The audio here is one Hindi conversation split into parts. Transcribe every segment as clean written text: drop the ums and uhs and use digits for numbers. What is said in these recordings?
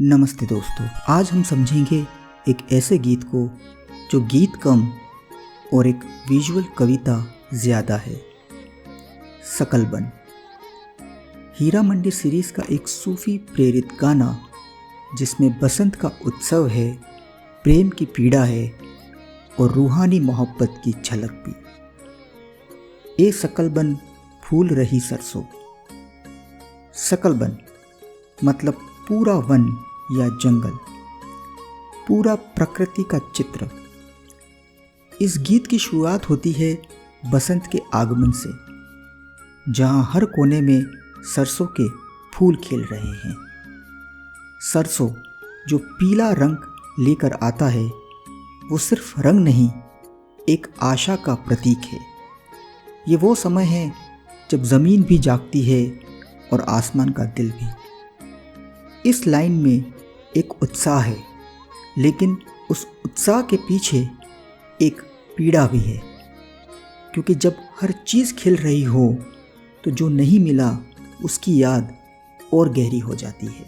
नमस्ते दोस्तों, आज हम समझेंगे एक ऐसे गीत को जो गीत कम और एक विजुअल कविता ज़्यादा है। शकलबन हीरा मंडी सीरीज़ का एक सूफी प्रेरित गाना जिसमें बसंत का उत्सव है, प्रेम की पीड़ा है और रूहानी मोहब्बत की झलक भी। ए शकलबन फूल रही सरसों। शकलबन मतलब पूरा वन या जंगल, पूरा प्रकृति का चित्र। इस गीत की शुरुआत होती है बसंत के आगमन से, जहां हर कोने में सरसों के फूल खिल रहे हैं। सरसों जो पीला रंग लेकर आता है, वो सिर्फ रंग नहीं, एक आशा का प्रतीक है। ये वो समय है जब ज़मीन भी जागती है और आसमान का दिल भी। इस लाइन में एक उत्साह है, लेकिन उस उत्साह के पीछे एक पीड़ा भी है, क्योंकि जब हर चीज़ खिल रही हो तो जो नहीं मिला उसकी याद और गहरी हो जाती है।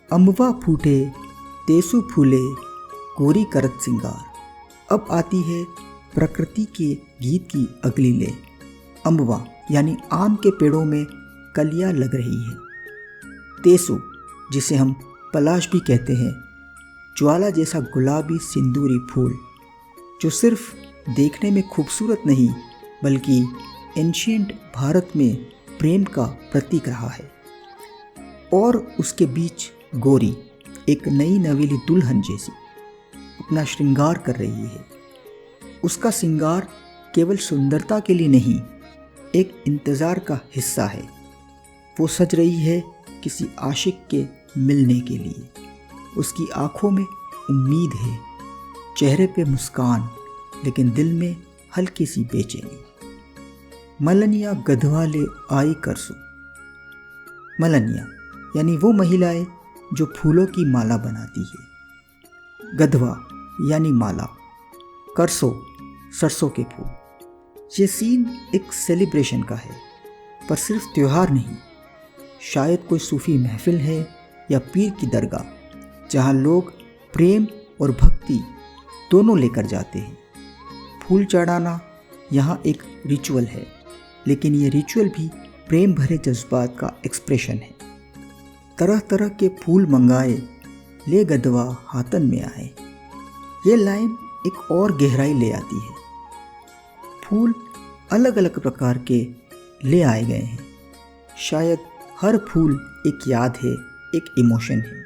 अम्बवा फूटे तेसु फूले गोरी करत सिंगार। अब आती है प्रकृति के गीत की अगली ले। अम्बवा यानी आम के पेड़ों में कलियां लग रही है। तेसु जिसे हम पलाश भी कहते हैं, ज्वाला जैसा गुलाबी सिंदूरी फूल जो सिर्फ देखने में खूबसूरत नहीं बल्कि एंशिएंट भारत में प्रेम का प्रतीक रहा है। और उसके बीच गोरी एक नई नवेली दुल्हन जैसी अपना श्रृंगार कर रही है। उसका श्रृंगार केवल सुंदरता के लिए नहीं, एक इंतज़ार का हिस्सा है। वो सज रही है किसी आशिक के मिलने के लिए। उसकी आंखों में उम्मीद है, चेहरे पे मुस्कान, लेकिन दिल में हल्की सी बेचैनी। मलनिया गधवा ले आई करसु। मलनिया यानी वो महिलाएं जो फूलों की माला बनाती है। गधवा यानी माला। करसो सरसों के फूल। ये सीन एक सेलिब्रेशन का है, पर सिर्फ त्योहार नहीं, शायद कोई सूफी महफिल है या पीर की दरगाह, जहाँ लोग प्रेम और भक्ति दोनों लेकर जाते हैं। फूल चढ़ाना यहाँ एक रिचुअल है, लेकिन ये रिचुअल भी प्रेम भरे जज्बात का एक्सप्रेशन है। तरह तरह के फूल मंगाए, ले गधवा हाथन में आए। ये लाइन एक और गहराई ले आती है। फूल अलग अलग प्रकार के ले आए गए हैं। शायद हर फूल एक याद है, एक इमोशन है।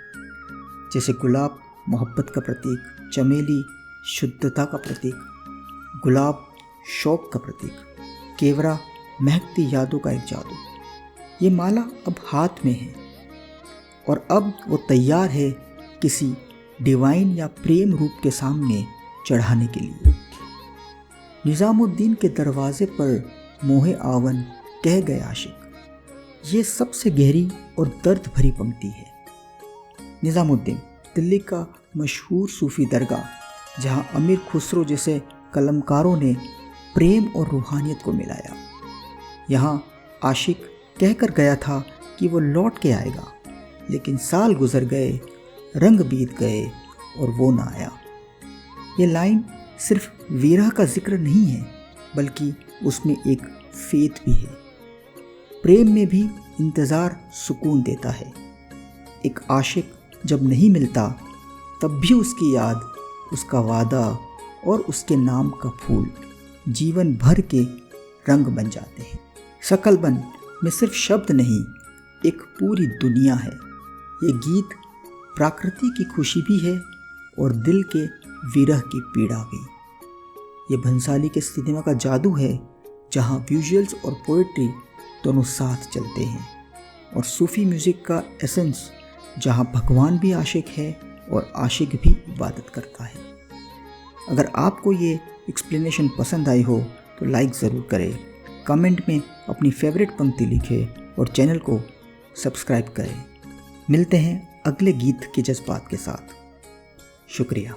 जैसे गुलाब मोहब्बत का प्रतीक, चमेली शुद्धता का प्रतीक, गुलाब शौक का प्रतीक, केवड़ा महकती यादों का एक जादू। ये माला अब हाथ में है और अब वो तैयार है किसी डिवाइन या प्रेम रूप के सामने चढ़ाने के लिए। निज़ामुद्दीन के दरवाजे पर मोहे आवन कह गए आशिक। ये सबसे गहरी और दर्द भरी पंक्ति है। निज़ामुद्दीन दिल्ली का मशहूर सूफी दरगाह, जहाँ अमीर खुसरो जैसे कलमकारों ने प्रेम और रूहानियत को मिलाया। यहाँ आशिक कहकर गया था कि वो लौट के आएगा, लेकिन साल गुजर गए, रंग बीत गए और वो ना आया। ये लाइन सिर्फ विरह का जिक्र नहीं है, बल्कि उसमें एक फेथ भी है। प्रेम में भी इंतज़ार सुकून देता है। एक आशिक जब नहीं मिलता, तब भी उसकी याद, उसका वादा और उसके नाम का फूल जीवन भर के रंग बन जाते हैं। शकलबन में सिर्फ शब्द नहीं, एक पूरी दुनिया है। ये गीत प्रकृति की खुशी भी है और दिल के विरह की पीड़ा भी। ये भंसाली के सिनेमा का जादू है, जहाँ विजुअल्स और पोएट्री दोनों साथ चलते हैं, और सूफी म्यूज़िक का एसेंस, जहाँ भगवान भी आशिक है और आशिक भी इबादत करता है। अगर आपको ये एक्सप्लेनेशन पसंद आई हो तो लाइक ज़रूर करें, कमेंट में अपनी फेवरेट पंक्ति लिखें और चैनल को सब्सक्राइब करें। मिलते हैं अगले गीत के जज्बात के साथ। शुक्रिया।